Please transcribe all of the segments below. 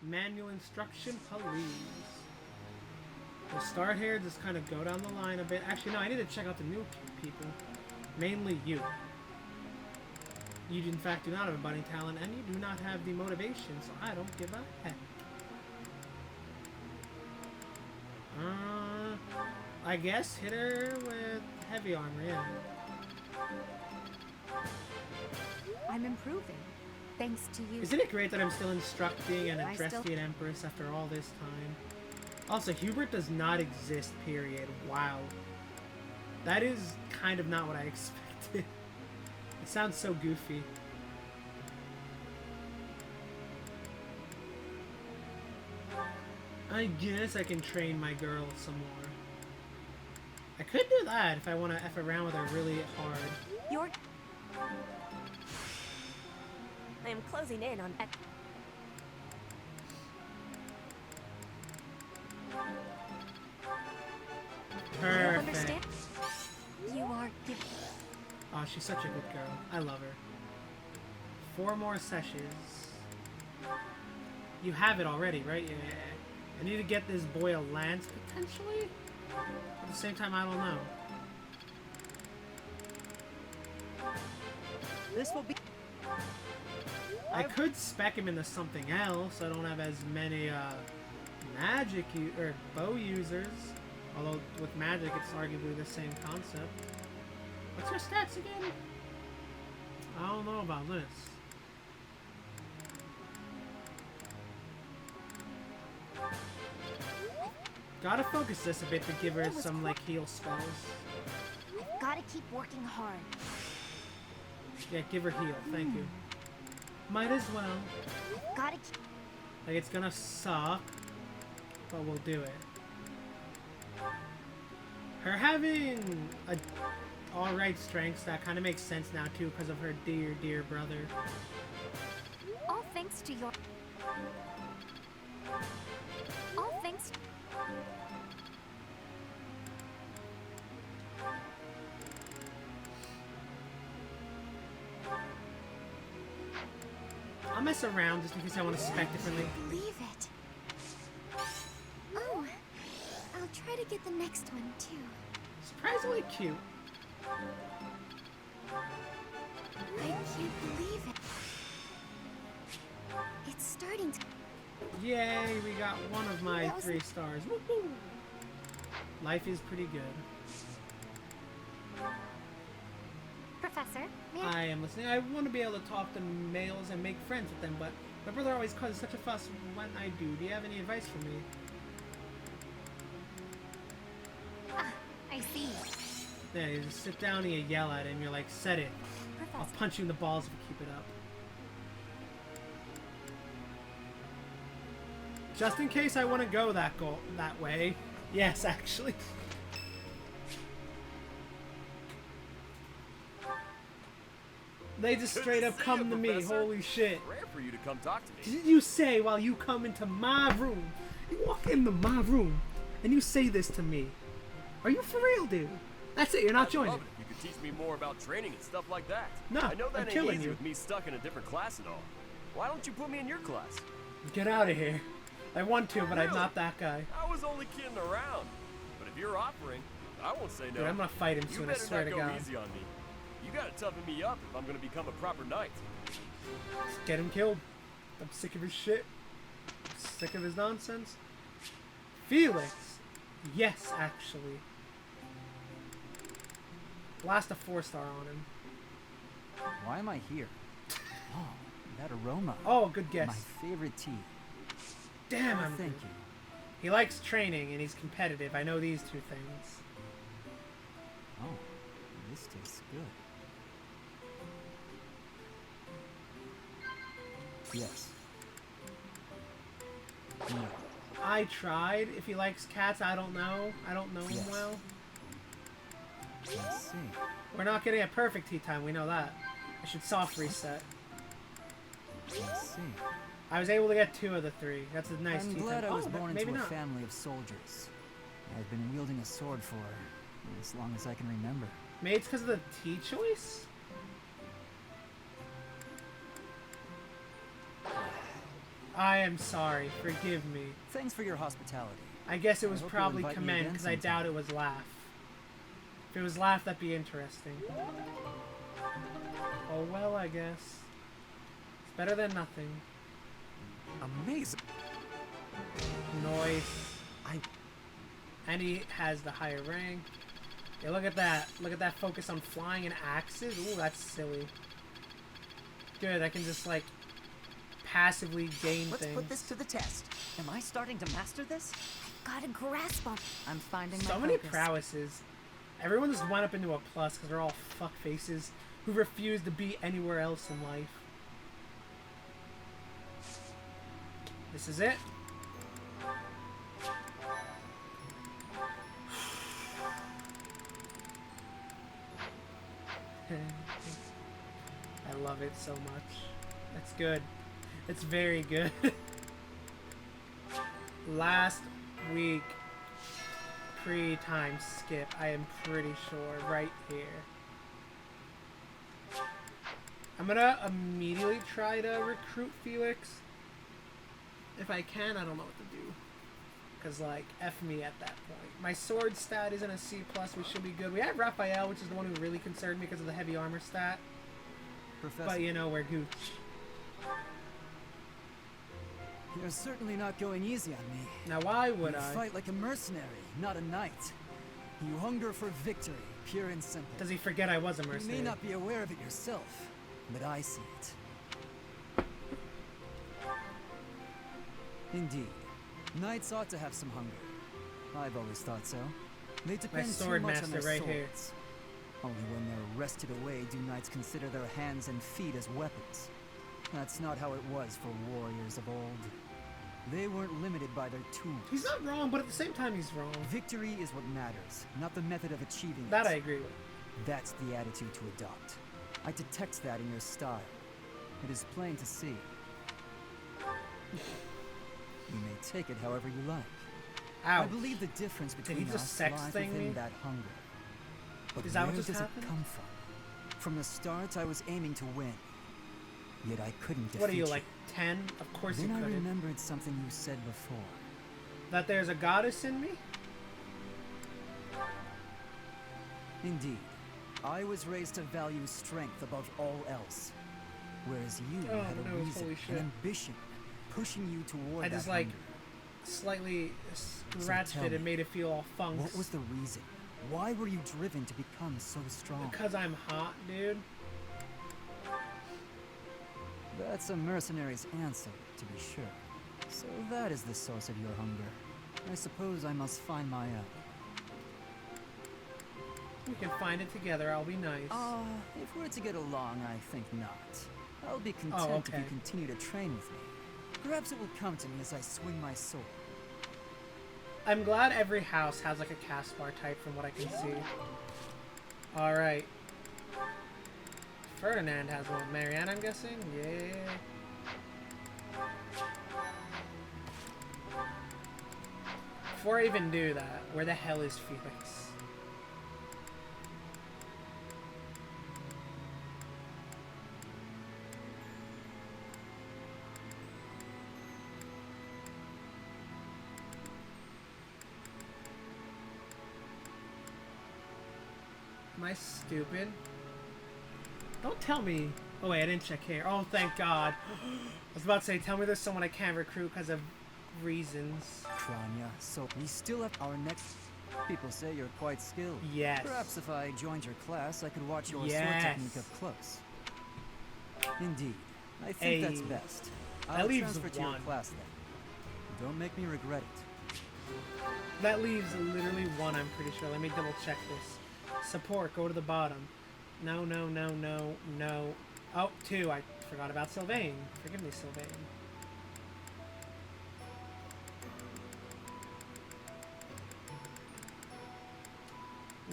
Manual instruction, please. We'll start here, just kind of go down the line a bit. Actually, no, I need to check out the new people. Mainly you. You, in fact, do not have a budding talent, and you do not have the motivation, so I don't give a heck. I guess hit her with heavy armor, yeah. I'm improving, thanks to you. Isn't it great that I'm still instructing an Adrestian Empress after all this time? Also, Hubert does not exist, period. Wow. That is kind of not what I expected. It sounds so goofy. I guess I can train my girl some more. I could do that if I want to F around with her really hard. I am closing in on... Perfect. You are... Oh, she's such a good girl. I love her. 4 more sessions. You have it already, right? Yeah. I need to get this boy a lance, potentially? At the same time, I don't know. This will be... I could spec him into something else. I don't have as many magic or bow users. Although with magic, it's arguably the same concept. What's your stats again? I don't know about this. Gotta focus this a bit to give her some like heal spells. I've gotta keep working hard. Yeah, give her heal. Thank you. Might as well. I've gotta keep... Like, it's gonna suck, but we'll do it. Her having a alright strengths, that kind of makes sense now too, because of her dear, dear brother. All thanks to your... All thanks... I'll mess around just in case I want to spec differently. Believe it. Oh, I'll try to get the next one too. Surprisingly cute. I can't believe it. It's starting to... Yay, we got one of my 3 stars. Woohoo! Life is pretty good. Professor, I am listening. I want to be able to talk to males and make friends with them, but my brother always causes such a fuss when I do. Do you have any advice for me? I see. Yeah, you just sit down and you yell at him. You're like, set it. Professor. I'll punch you in the balls if you keep it up. Just in case I want to go that way. Yes, actually. They just straight up come to me. Holy shit. Rare for you to come talk to me. Did you say while you come into my room, you walk into my room, and you say this to me? Are you for real, dude? That's it, you're not joining. Love it if you could teach me more about training and stuff like that. No, I know that I'm ain't killing easy you. with me stuck in a different class and all. Why don't you put me in your class? Get out of here. I want to, but I'm not that guy. I was only kidding around. But if you're offering, I won't say no. Dude, I'm gonna fight him You soon, I better swear not to go God. easy on me. You gotta toughen me up if I'm gonna become a proper knight. Just get him killed. I'm sick of his shit. Sick of his nonsense. Felix. Yes, actually. Blast a 4-star on him. Why am I here? Oh, that aroma. Oh, good guess. My favorite tea. Damn, Oh, I'm thank good. you. He likes training and he's competitive. I know these 2 things. Oh, this tastes good. Yes. No. I tried. If he likes cats, I don't know. I don't know him Yes. well. I see. We're not getting a perfect tea time. We know that. I should soft reset. I see. I was able to get 2 of the 3. That's a nice I'm tea glad time. I was Oh, born maybe into a not. family of soldiers. I've been wielding a sword for as long as I can remember. Maybe it's because of the tea choice? I am sorry. Forgive me. Thanks for your hospitality. I guess it was hope you'll probably invite me commend, again because I sometime. doubt it was laugh. If it was laugh, that'd be interesting. Oh well, I guess. It's better than nothing. Amazing. Noise. I And he has the higher rank. Yeah, look at that. Look at that focus on flying and axes. Ooh, that's silly. Good, I can just, like, passively gain let's things. put this to the test. Am I starting to master this? Got a grasp on. I'm finding So my many focus. prowesses. Everyone just went up into a plus because they're all fuck faces who refuse to be anywhere else in life. This is it. I love it so much. It's good. It's very good. Last week, pre-time skip, I am pretty sure, right here. I'm gonna immediately try to recruit Felix. If I can, I don't know what to do. Because, like, F me at that point. My sword stat isn't a C+, we should be good. We have Raphael, which is the one who really concerned me because of the heavy armor stat. Professor, But, you know, we're gooch. you're certainly not going easy on me. Now, why would You I? fight like a mercenary, not a knight. You hunger for victory, pure and simple. Does he forget I was a You mercenary? may not be aware of it yourself, but I see it. Indeed. Knights ought to have some hunger. I've always thought so. They depend too sword much on master their right swords. here. Only when they're wrested away do knights consider their hands and feet as weapons. That's not how it was for warriors of old. They weren't limited by their tools. He's not wrong, but at the same time, he's wrong. Victory is what matters, not the method of achieving That it. I agree with. That's the attitude to adopt. I detect that in your style. It is plain to see. You may take it however you like. Ow. I believe the difference he between just us sex lies thing within me? that hunger. But Is that what where just does happened? it come from? From the start, I was aiming to win. Yet I couldn't defeat What are you, like 10? Of course Then you I couldn't. remembered something you said before. That there's a goddess in me? Indeed, I was raised to value strength above all else. Whereas you Oh, had a no, reason, holy shit. an ambition, pushing you toward I that just, like, hunger. slightly scratched tell it and me, made it feel all funks. What was the reason? Why were you driven to become so strong? Because I'm hot, dude. That's a mercenary's answer, to be sure. So that is the source of your hunger. I suppose I must find my own. We can find it together, I'll be nice. If we're to get along, I think not. I'll be content if okay. you continue to train with me. Perhaps it will come to me as I swing my sword. I'm glad every house has like a cast bar type from what I can see. Alright. Ferdinand has one. Marianne, I'm guessing? Yeah. Before I even do that, where the hell is Felix? Am I stupid? Don't tell me. Oh wait, I didn't check here. Oh, thank God. I was about to say, tell me there's someone I can't recruit because of reasons. Kranya, so we still have our next... People say you're quite skilled. Yes. Perhaps if I joined your class, I could watch your sword Yes. technique up close. Indeed. I think that's Hey. best. That I'll leaves transfer to your one. class then. Don't make me regret it. That leaves literally one, I'm pretty sure. Let me double check this. Support, go to the bottom. No, no, no, no, no. Oh, 2. I forgot about Sylvain. Forgive me, Sylvain.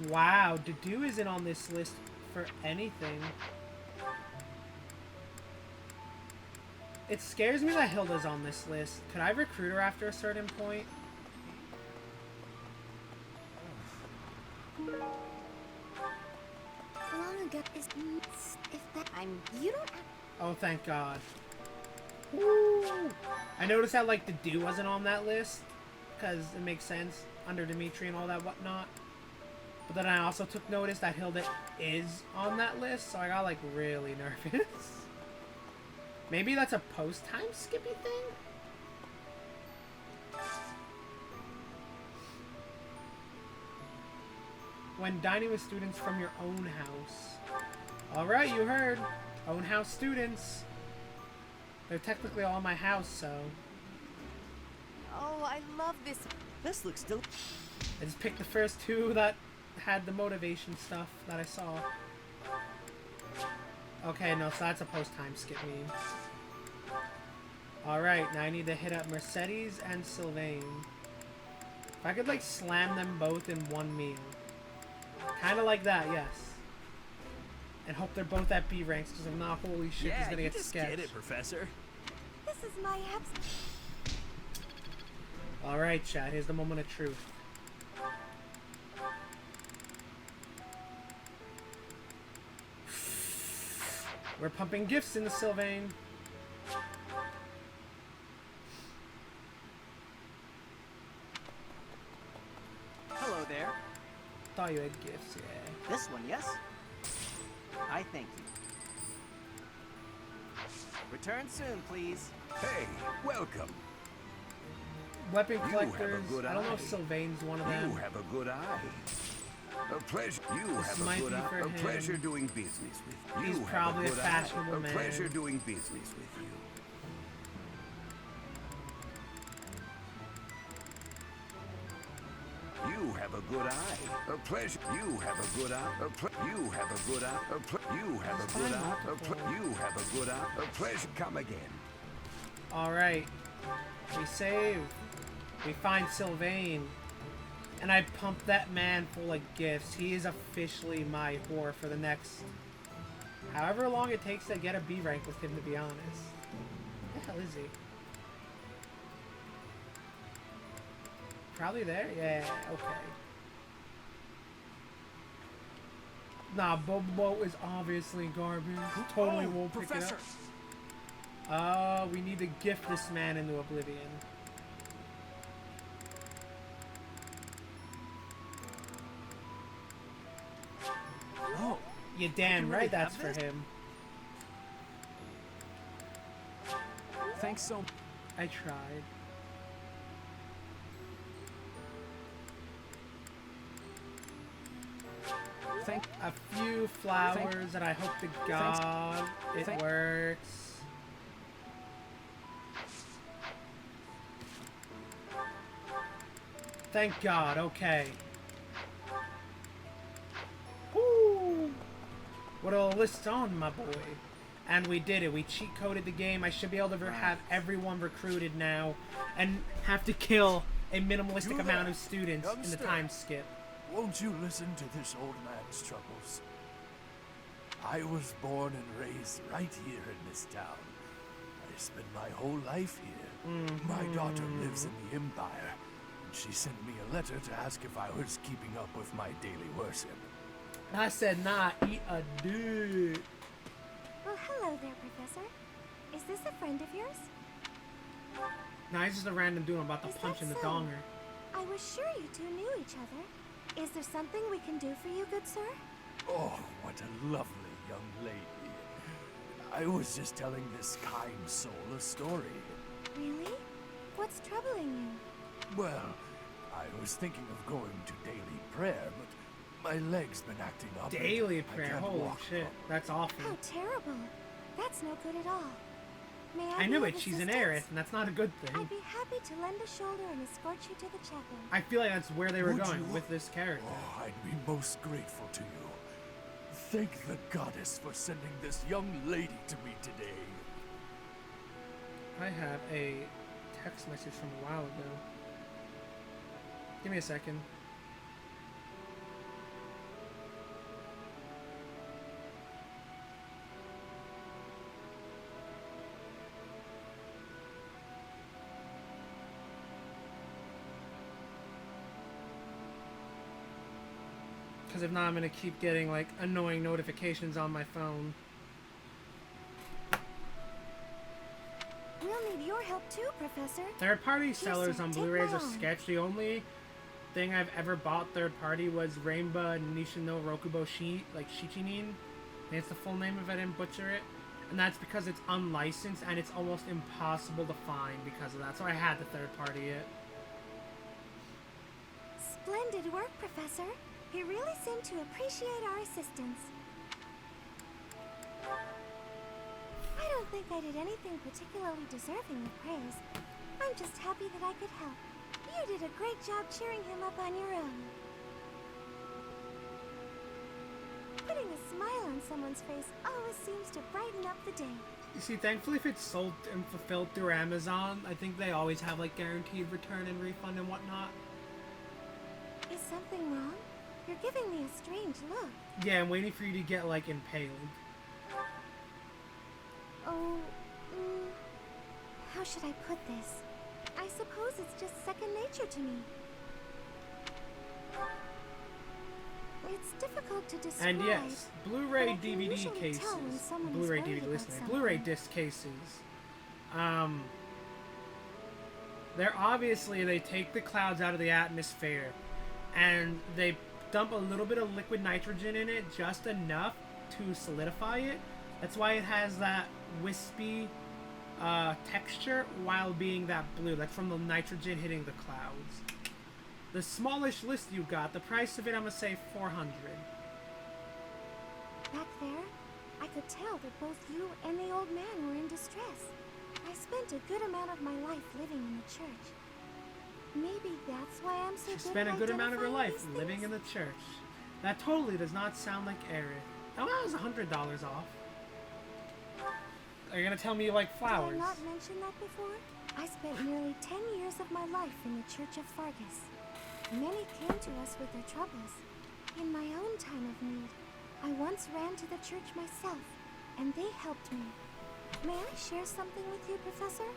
Wow, Dedu isn't on this list for anything. It scares me that Hilda's on this list. Could I recruit her after a certain point? Long ago is if that you don't have Oh, thank God. Woo! I noticed that like the dew wasn't on that list because it makes sense under Dimitri and all that whatnot. But then I also took notice that Hilda is on that list, so I got like really nervous. Maybe that's a post-time skippy thing? When dining with students from your own house. Alright, you heard. Own house students. They're technically all my house, so... Oh, I love this. This looks still. I just picked the first two that had the motivation stuff that I saw. Okay, no, so that's a post-time skip meme. Alright, now I need to hit up Mercedes and Sylvain. If I could, like, slam them both in one meal. Kind of like that, yes. And hope they're both at B ranks, because if not, holy shit, he's gonna get sketched. Get it, Professor. This is my Alright, chat, here's the moment of truth. We're pumping gifts into Sylvain. Hello there. Thought you had gifts, yeah. This one, yes? I thank you. Return soon, please. Hey, welcome. Weapon You have a collectors. good I don't know eye. if Sylvain's one of them. You have a good eye. A pleasure. You This have a might good be eye. for A him. pleasure doing business with you. He's You have probably a good eye. fashionable A man. pleasure doing business with you. You have a good eye. A pleasure. You have a good eye. You have a good eye. You have a good eye. You have a good eye. A pleasure. Come again. Alright. We save. We find Sylvain. And I pump that man full of gifts. He is officially my whore for the next... however long it takes to get a B rank with him, to be honest. What the hell is he? Probably there? Yeah, okay. Nah, Bobo is obviously garbage. Totally won't pick it up. We need to gift this man into oblivion. Oh, You damn you right really that's have for this? him. thanks so much. I tried. Thank. A few flowers, and I hope to God it Thank- works. Thank God, okay. Woo! What a list on, my boy. And we did it. We cheat coded the game. I should be able to have everyone recruited now and have to kill a minimalistic You amount there, of students in the youngster. time skip. Won't you listen to this old man's troubles? I was born and raised right here in this town. I spent my whole life here. My daughter lives in the Empire, and she sent me a letter to ask if I was keeping up with my daily worship. I said, nah, eat a dude. Well, hello there, Professor. Is this a friend of yours? Nah, he's just a random dude I'm about to Is punch that in the so? donger. I was sure you two knew each other. Is there something we can do for you, good sir? Oh, what a lovely young lady. I was just telling this kind soul a story. Really? What's troubling you? Well, I was thinking of going to daily prayer, but my leg's been acting up. and Daily I prayer, can't holy walk shit. properly. That's awful. How terrible. That's no good at all. May I I be knew of it, she's an assistance? heiress, and that's not a good thing. I'd be happy to lend a shoulder and escort you to the chapel. I feel like that's where they were Would going you? with this character. Oh, I'd be most grateful to you. Thank the goddess for sending this young lady to me today. I have a text message from a while ago. Give me a second. Because if not, I'm going to keep getting, like, annoying notifications on my phone. We'll need your help too, Professor. Third-party sellers Jason, on take Blu-rays my are arm. sketch. The only thing I've ever bought third-party was Rainbow Nishino Rokubo like Shichinin. I think it's the full name if I didn't butcher it. And that's because it's unlicensed and it's almost impossible to find because of that. So I had to third-party it. Splendid work, Professor. You really seem to appreciate our assistance. I don't think I did anything particularly deserving of praise. I'm just happy that I could help. You did a great job cheering him up on your own. Putting a smile on someone's face always seems to brighten up the day. You see, thankfully if it's sold and fulfilled through Amazon, I think they always have like guaranteed return and refund and whatnot. Is something wrong? You're giving me a strange look. Yeah, I'm waiting for you to get like impaled. Oh, how should I put this? I suppose it's just second nature to me. It's difficult to describe. And yes, Blu-ray but I can DVD usually cases, tell when someone is Blu-ray worried DVD, about listen, something. Blu-ray disc cases. They're obviously, they take the clouds out of the atmosphere and they dump a little bit of liquid nitrogen in it, just enough to solidify it. That's why it has that wispy texture while being that blue. That's from the nitrogen hitting the clouds. The smallish list you got, the price of it, I'm gonna say 400. Back there, I could tell that both you and the old man were in distress. I spent a good amount of my life living in the church. Maybe that's why I'm so She good spent a at good amount of her identifying life these living things. in the church. That totally does not sound like Aerith. Oh, that was $100 off. Are you gonna tell me you like flowers? Did I not mention that before? I spent nearly 10 years of my life in the Church of Fargus. Many came to us with their troubles. In my own time of need, I once ran to the church myself, and they helped me. May I share something with you, Professor?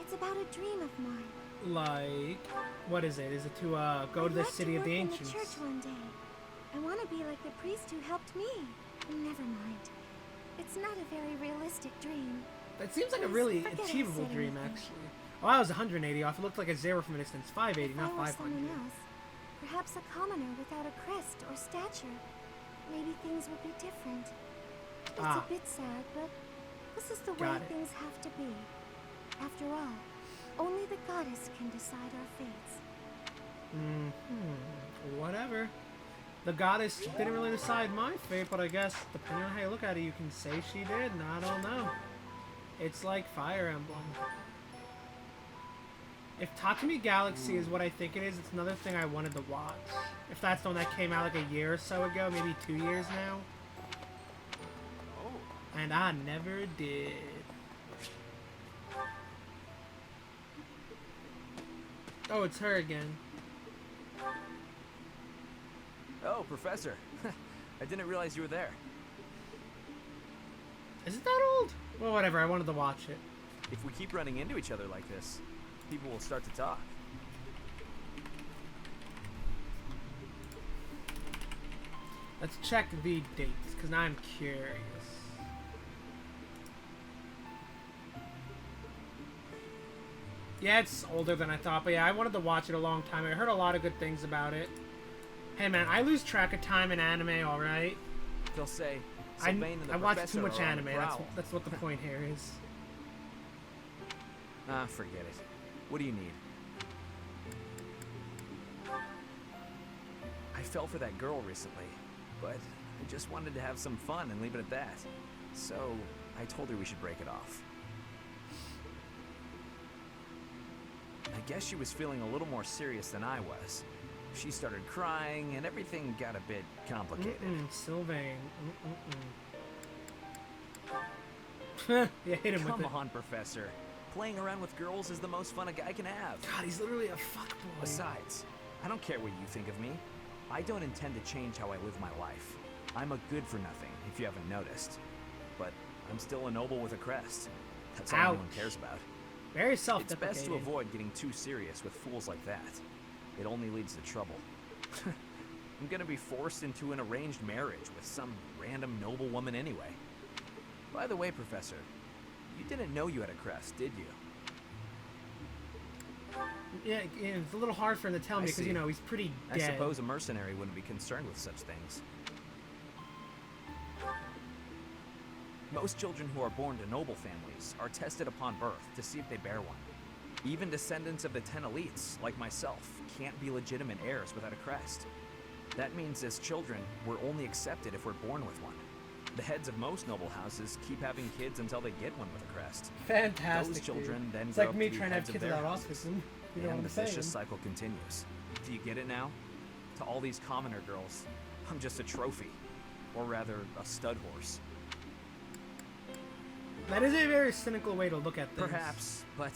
It's about a dream of mine. Like, what is it? Is it to go to I'd the like city to of the work in ancients? the church one day. I want to be like the priest who helped me. Never mind. It's not a very realistic dream. That seems like a Please really forget I achievable said dream, anything. actually. Oh, I was 180 off. It looked like a 0 from a distance. 580, If not I were 500. someone else, perhaps a commoner without a crest or stature, maybe things would be different. It's Ah. a bit sad, but this is the way Got it. things have to be. After all, only the goddess can decide our fates. Whatever. The goddess didn't really decide my fate, but I guess, depending on how you look at it, you can say she did, and I don't know. It's like Fire Emblem. If Tatami Galaxy is what I think it is, it's another thing I wanted to watch. If that's the one that came out like a year or so ago, maybe 2 years now. Oh, And I never did. Oh, it's her again. Oh, Professor. I didn't realize you were there. Is it that old? Well, whatever, I wanted to watch it. If we keep running into each other like this, people will start to talk. Let's check the dates, because now I'm curious. Yeah, it's older than I thought, but yeah, I wanted to watch it a long time. I heard a lot of good things about it. Hey man, I lose track of time in anime, alright? They'll say, Sylvain and the I watch Professor too much are on the anime, prowl. that's what the point here is. Ah, forget it. What do you need? I fell for that girl recently, but I just wanted to have some fun and leave it at that. So, I told her we should break it off. I guess she was feeling a little more serious than I was. She started crying, and everything got a bit complicated. Sylvain. Yeah, hit him Come with it. on, Professor. Playing around with girls is the most fun a guy can have. God, he's literally a fuckboy. Besides, I don't care what you think of me. I don't intend to change how I live my life. I'm a good for nothing, if you haven't noticed. But I'm still a noble with a crest. That's all anyone Ouch. cares about. Very It's self-deprecating. best to avoid getting too serious with fools like that. It only leads to trouble. I'm gonna be forced into an arranged marriage with some random noble woman anyway. By the way, Professor, You didn't know you had a crest, did you? Yeah, it's a little hard for him to tell I me because, see. he's pretty I dead. suppose a mercenary wouldn't be concerned with such things. Most children who are born to noble families are tested upon birth to see if they bear one. Even descendants of the 10 elites, like myself, can't be legitimate heirs without a crest. That means as children, we're only accepted if we're born with one. The heads of most noble houses keep having kids until they get one with a crest. Fantastic, Those children dude. then It's grow like up me to be trying to have heads of kids their without houses. autism. You know what And I'm the saying? vicious cycle continues. Do you get it now? To all these commoner girls, I'm just a trophy. Or rather, a stud horse. That is a very cynical way to look at things. Perhaps, but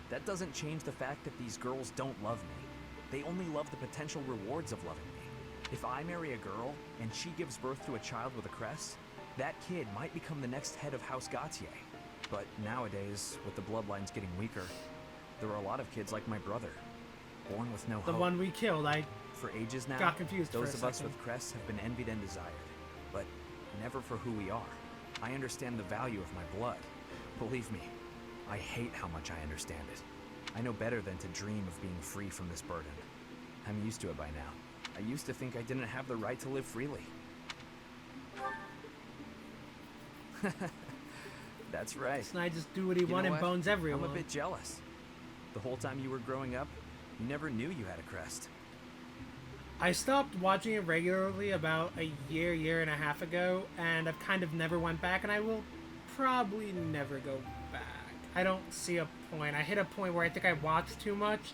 that doesn't change the fact that these girls don't love me. They only love the potential rewards of loving me. If I marry a girl, and she gives birth to a child with a crest, that kid might become the next head of House Gautier. But nowadays, with the bloodlines getting weaker, there are a lot of kids like my brother, born with no The hope. one we killed, I For ages now, got confused for those a of us second. with crests have been envied and desired, but never for who we are. I understand the value of my blood. Believe me, I hate how much I understand it. I know better than to dream of being free from this burden. I'm used to it by now. I used to think I didn't have the right to live freely. That's right. and I just do what he You know wanted and what? bones everyone. I'm a bit jealous. The whole time you were growing up, you never knew you had a crest. I stopped watching it regularly about a year and a half ago, and I've kind of never went back, and I will probably never go back. I don't see a point. I hit a point where I think I watched too much,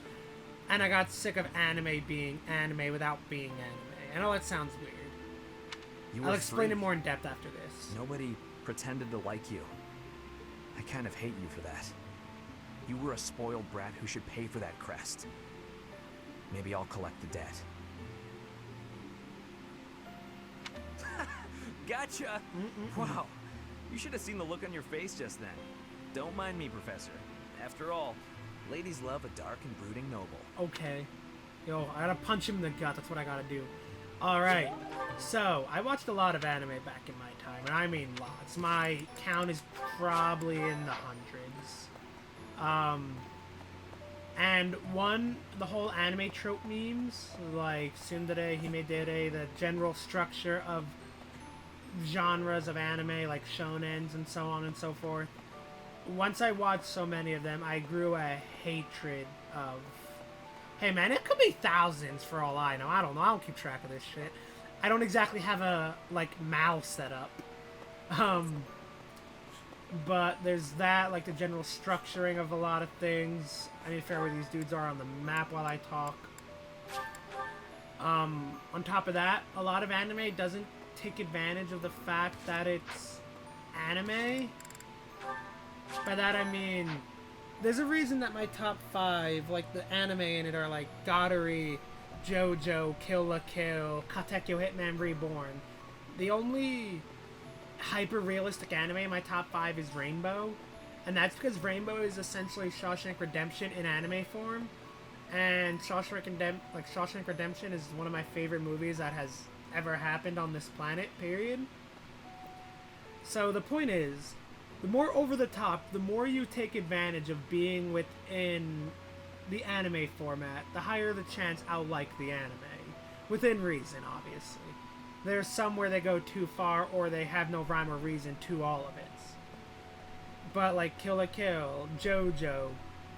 and I got sick of anime being anime without being anime. I know that sounds weird. You I'll were explain free. it more in depth after this. Nobody pretended to like you. I kind of hate you for that. You were a spoiled brat who should pay for that crest. Maybe I'll collect the debt. Gotcha! Wow, you should have seen the look on your face just then. Don't mind me, Professor. After all, ladies love a dark and brooding noble. Okay. Yo, I gotta punch him in the gut. That's what I gotta do. Alright. So, I watched a lot of anime back in my time. And I mean lots. My count is probably in the hundreds. And the whole anime trope memes, like tsundere, himedere, the general structure of genres of anime, like shonens and so on and so forth. Once I watched so many of them, I grew a hatred of... Hey man, it could be thousands for all I know. I don't know. I don't keep track of this shit. I don't exactly have a, mal set up. But there's that, like the general structuring of a lot of things. I need to figure out where these dudes are on the map while I talk. On top of that, a lot of anime doesn't take advantage of the fact that it's anime. By that I mean, there's a reason that my top 5, like the anime in it, are like Godary, JoJo, Kill la Kill, Katekyo Hitman Reborn. The only hyper-realistic anime in my top 5 is Rainbow, and that's because Rainbow is essentially Shawshank Redemption in anime form, and Shawshank Redemption is one of my favorite movies that has ever happened on this planet, period. So the point is, the more over the top, the more you take advantage of being within the anime format, the higher the chance I'll like the anime. Within reason, obviously. There's some where they go too far or they have no rhyme or reason to all of it. But like Kill la Kill, JoJo,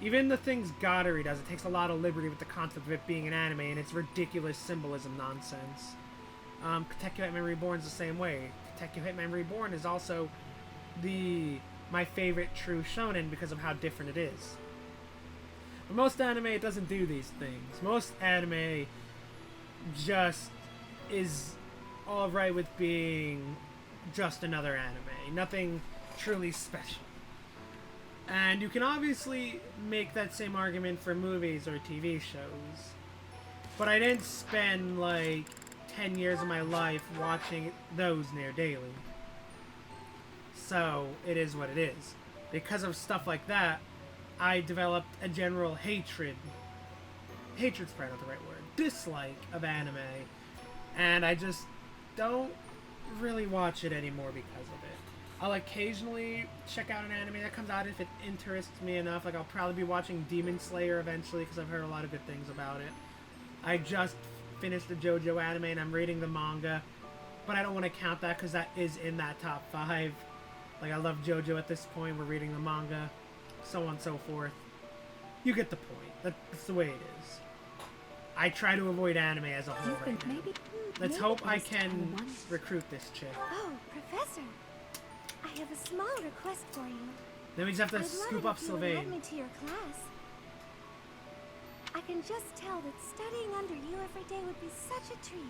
even the things Godary does, it takes a lot of liberty with the concept of it being an anime and its ridiculous symbolism nonsense. Katekyo Hitman Reborn is the same way. Katekyo Hitman Reborn is also my favorite true shonen because of how different it is. But most anime, it doesn't do these things. Most anime just is alright with being just another anime. Nothing truly special. And you can obviously make that same argument for movies or TV shows. But I didn't spend 10 years of my life watching those near daily. So, it is what it is. Because of stuff like that, I developed a general hatred's probably not the right word, dislike of anime. And I just don't really watch it anymore because of it. I'll occasionally check out an anime that comes out if it interests me enough. Like, I'll probably be watching Demon Slayer eventually because I've heard a lot of good things about it. I just finished the JoJo anime and I'm reading the manga, but I don't want to count that because that is in that top 5. Like, I love JoJo at this point. We're reading the manga, so on and so forth. You get the point. That's the way it is. I try to avoid anime as a whole right now. Let's maybe hope I this can town once. recruit this chick. Oh, Professor. I have a small request for you. Then we just have to I'd scoop love up it if you would add Sylvain. me to your class. I can just tell that studying under you every day would be such a treat.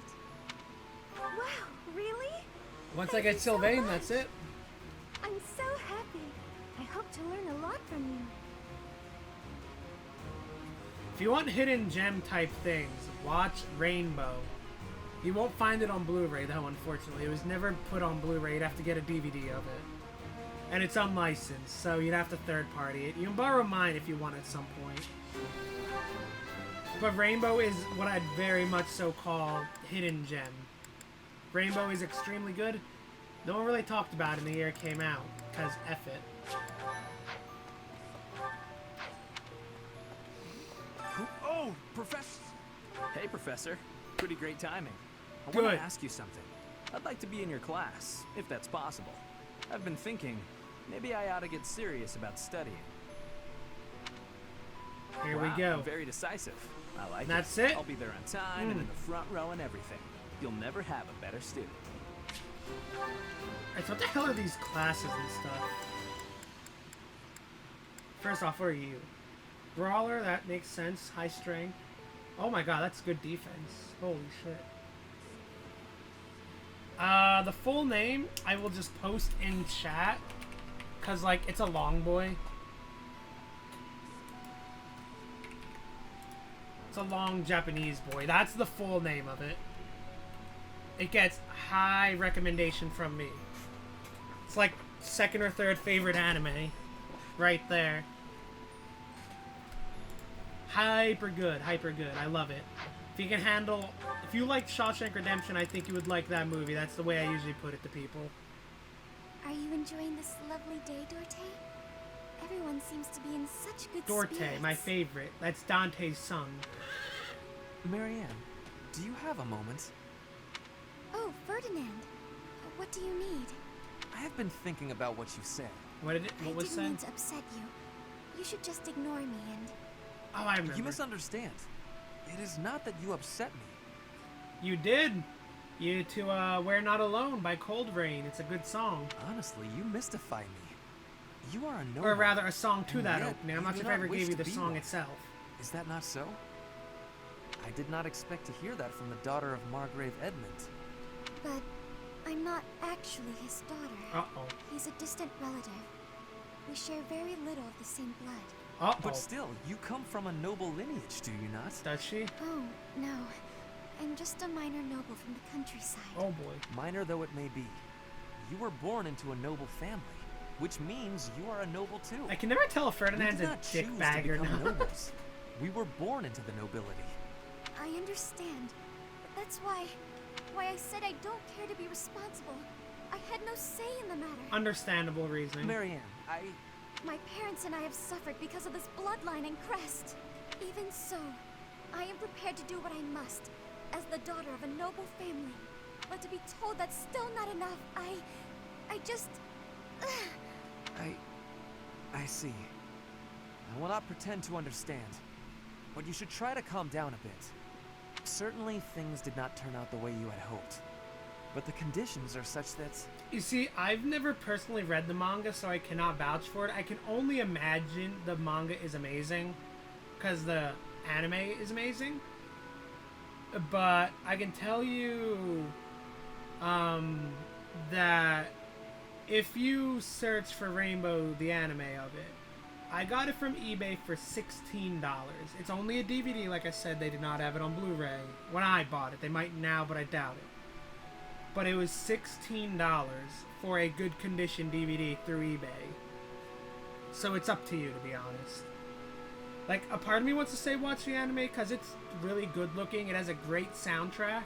Wow, really? Once I Thank get you so Sylvain, much. that's it. I'm so happy. I hope to learn a lot from you. If you want hidden gem type things, watch Rainbow. You won't find it on Blu-ray though, unfortunately. It was never put on Blu-ray. You'd have to get a DVD of it. And it's unlicensed, so you'd have to third-party it. You can borrow mine if you want at some point. But Rainbow is what I'd very much so call hidden gem. Rainbow is extremely good. No one really talked about it in the year it came out, because F it. Oh, Professor! Hey, Professor. Pretty great timing. I want Good. to ask you something. I'd like to be in your class, if that's possible. I've been thinking, maybe I ought to get serious about studying. Here Wow, we go. Very decisive. I like That's it. it? I'll be there on time and in the front row and everything. You'll never have a better student. Alright, so what the hell are these classes and stuff? First off, what are you? Brawler, that makes sense. High strength. Oh my god, that's good defense. Holy shit. The full name, I will just post in chat. Cause, like, it's a long boy. It's a long Japanese boy. That's the full name of it. It gets high recommendation from me. It's like second or third favorite anime. Right there. Hyper good, hyper good. I love it. If you can handle... If you like Shawshank Redemption, I think you would like that movie. That's the way I usually put it to people. Are you enjoying this lovely day, Dorte? Everyone seems to be in such good Dorte, spirits. my favorite. That's Dante's son. Marianne, do you have a moment? Oh, Ferdinand. What do you need? I have been thinking about what you said. What did it... I What was didn't mean said? to upset you. You should just ignore me and... Oh, I remember. You misunderstand. It is not that you upset me. You did. You to We're Not Alone by Cold Rain. It's a good song. Honestly, you mystify me. You are a noble. Or rather, a song to and that yet opening. I'm you not do sure if I not ever wish gave you to the be song one. itself. Is that not so? I did not expect to hear that from the daughter of Margrave Edmund. But I'm not actually his daughter. Uh-oh. He's a distant relative. We share very little of the same blood. Uh-oh. But still, you come from a noble lineage, do you not? Does she? Oh, no. I'm just a minor noble from the countryside. Oh, boy. Minor though it may be, you were born into a noble family, which means you are a noble too. I can never tell if We Ferdinand's did a not choose dick to bag or become not. nobles. We were born into the nobility. I understand. But that's why I said I don't care to be responsible. I had no say in the matter. Understandable reasoning. Marianne, My parents and I have suffered because of this bloodline and crest. Even so, I am prepared to do what I must, as the daughter of a noble family. But to be told that's still not enough, I just... I see. I will not pretend to understand, but you should try to calm down a bit. Certainly things did not turn out the way you had hoped, but the conditions are such that... You see, I've never personally read the manga, so I cannot vouch for it. I can only imagine the manga is amazing, because the anime is amazing. But I can tell you that if you search for Rainbow, the anime of it, I got it from eBay for $16. It's only a DVD, like I said. They did not have it on Blu-ray when I bought it. They might now, but I doubt it. But it was $16 for a good condition DVD through eBay. So it's up to you, to be honest. Like, a part of me wants to say watch the anime because it's really good looking. It has a great soundtrack.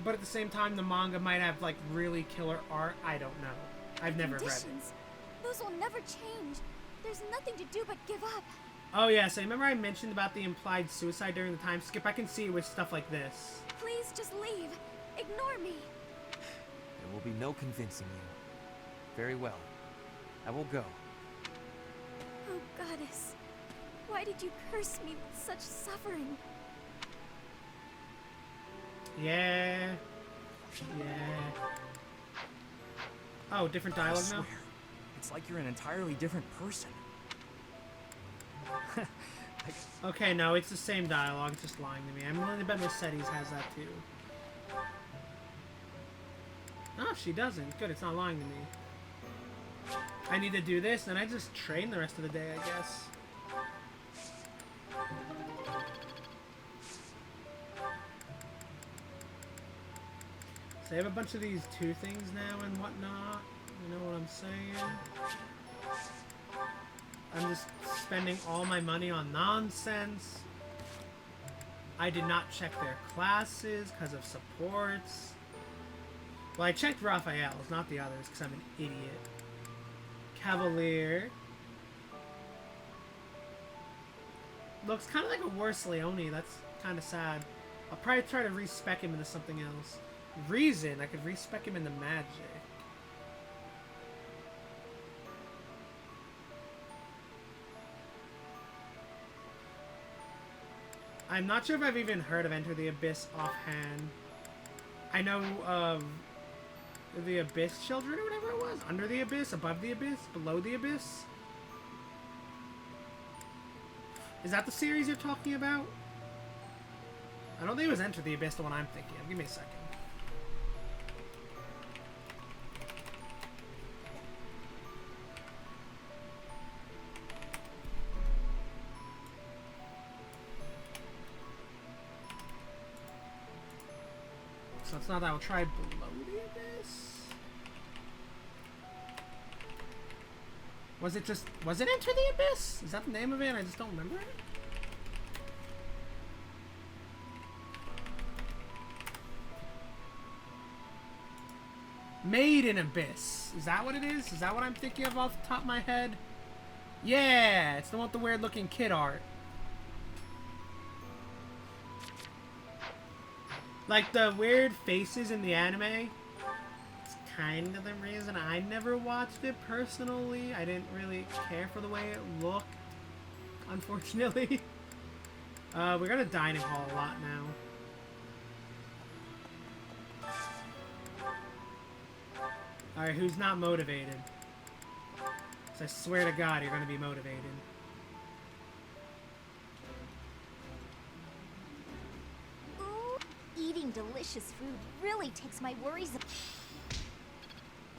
But at the same time, the manga might have like really killer art. I don't know. I've never read it. Conditions. Those will never change. There's nothing to do but give up. Oh yeah, so remember I mentioned about the implied suicide during the time skip? I can see it with stuff like this. Please just leave. Ignore me. There will be no convincing you. Very well. I will go. Oh, goddess. Why did you curse me with such suffering? Yeah. Yeah. Oh, different I dialogue swear, now? it's like you're an entirely different person. Okay, no, it's the same dialogue, it's just lying to me. I'm willing to bet Mercedes has that too. Oh, she doesn't. Good, it's not lying to me. I need to do this, and I just train the rest of the day, I guess. So I have a bunch of these 2 things now and whatnot. You know what I'm saying? I'm just spending all my money on nonsense. I did not check their classes because of supports. Well, I checked Raphael's, not the others, because I'm an idiot. Cavalier. Looks kind of like a worse Leone. That's kind of sad. I'll probably try to respec him into something else. Reason, I could respec him into magic. I'm not sure if I've even heard of Enter the Abyss offhand. I know of the Abyss Children or whatever it was. Under the Abyss, above the Abyss, below the Abyss. Is that the series you're talking about? I don't think it was Enter the Abyss, the one I'm thinking of. Give me a second. So it's not that. I'll try below the Abyss. Was it Enter the Abyss? Is that the name of it? I just don't remember it. Made in Abyss. Is that what it is? Is that what I'm thinking of off the top of my head? Yeah, it's the one with the weird looking kid art. Like the weird faces in the anime. It's kind of the reason I never watched it personally. I didn't really care for the way it looked, unfortunately. We're gonna dining hall a lot now. Alright, who's not motivated? 'Cause I swear to God, you're gonna be motivated. Ooh, eating delicious food really takes my worries.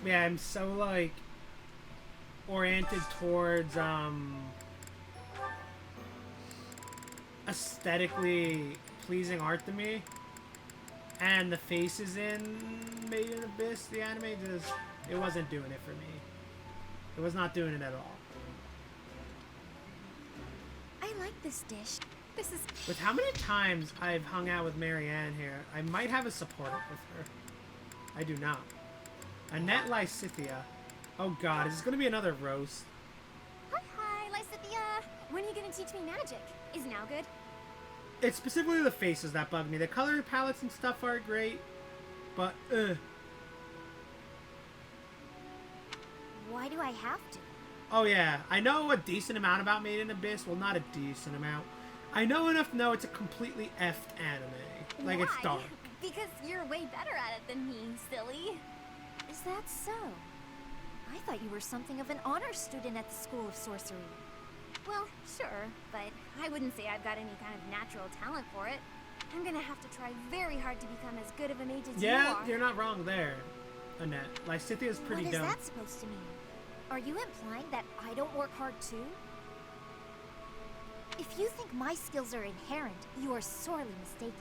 Yeah, I'm so, like, oriented towards, aesthetically pleasing art to me. And the faces in Made in Abyss, the anime, just, it wasn't doing it for me. It was not doing it at all. I like this dish. This is... With how many times I've hung out with Marianne here, I might have a support up with her. I do not. Annette Lysithia. Oh god, is this going to be another roast? Hi, Lysithia. When are you going to teach me magic? Is now good? It's specifically the faces that bug me. The color palettes and stuff are great, but Why do I have to? Oh yeah, I know a decent amount about Made in Abyss. Well, not a decent amount. I know enough to know it's a completely effed anime. Like, Why? it's dark. Because you're way better at it than me, silly. Is that so? I thought you were something of an honor student at the School of Sorcery. Well, sure, but I wouldn't say I've got any kind of natural talent for it. I'm gonna have to try very hard to become as good of a mage as you are. Yeah, you're not wrong there, Annette. Lysithia's pretty What is dumb. that supposed to mean? Are you implying that I don't work hard too? If you think my skills are inherent, you are sorely mistaken.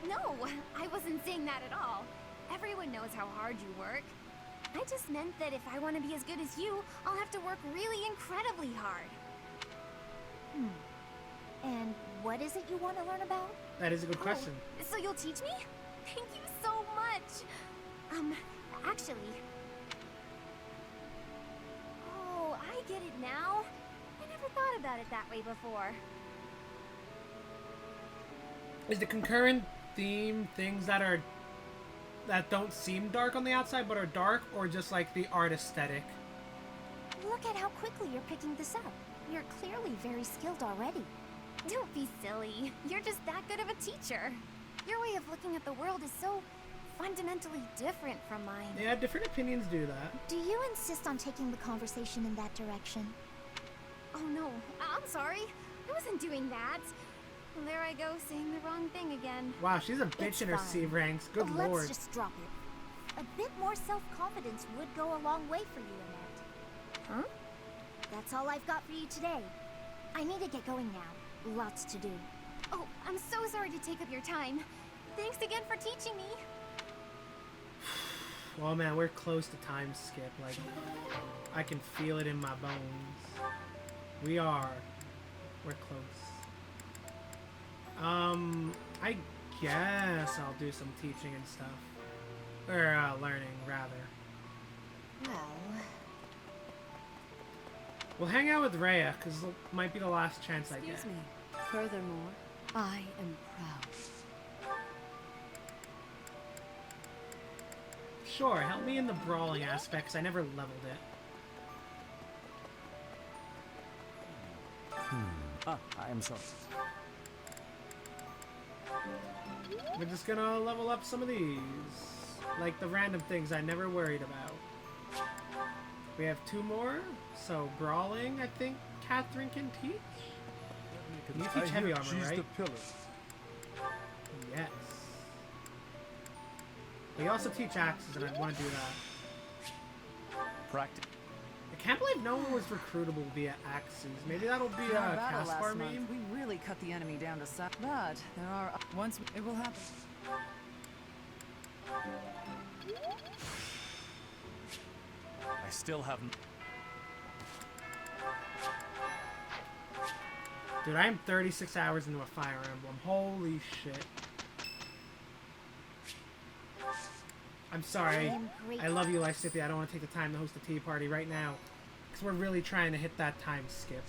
No, I wasn't saying that at all. Everyone knows how hard you work. I just meant that if I want to be as good as you, I'll have to work really incredibly hard. And what is it you want to learn about? That is a good question. So you'll teach me? Thank you much. Actually... Oh, I get it now. I never thought about it that way before. Is the concurrent theme things that don't seem dark on the outside but are dark, or just like the art aesthetic? Look at how quickly you're picking this up. You're clearly very skilled already. Don't be silly. You're just that good of a teacher. Your way of looking at the world is so fundamentally different from mine. Yeah, different opinions do that. Do you insist on taking the conversation in that direction? Oh no, I'm sorry. I wasn't doing that. There I go, saying the wrong thing again. Wow, she's a bitch It's in her fine. C ranks. Good Let's lord. just drop it. A bit more self-confidence would go a long way for you in that. Huh? That's all I've got for you today. I need to get going now. Lots to do. Oh, I'm so sorry to take up your time. Thanks again for teaching me. Well, man, we're close to time skip. Like, I can feel it in my bones. We are. We're close. I guess I'll do some teaching and stuff. Or, learning, rather. Well... We'll hang out with Rhea, because it might be the last chance I get. Excuse me. Furthermore, I am proud. Sure, help me in the brawling aspects. I never leveled it. I am sorry. We're just gonna level up some of these. Like the random things I never worried about. We have 2 more, so brawling, I think Catherine can teach? You teach heavy armor, she's right? the pillar. Yes. We also teach axes, and I want to do that. Practice. I can't believe no one was recruitable via axes. Maybe that'll be a Our battle Caspar last month, meme? we really cut the enemy down to size. But there are it will happen. I still haven't. Dude, I am 36 hours into a Fire Emblem. Holy shit. I'm sorry. I love you, Lysithia. I don't want to take the time to host a tea party right now. Because we're really trying to hit that time skip.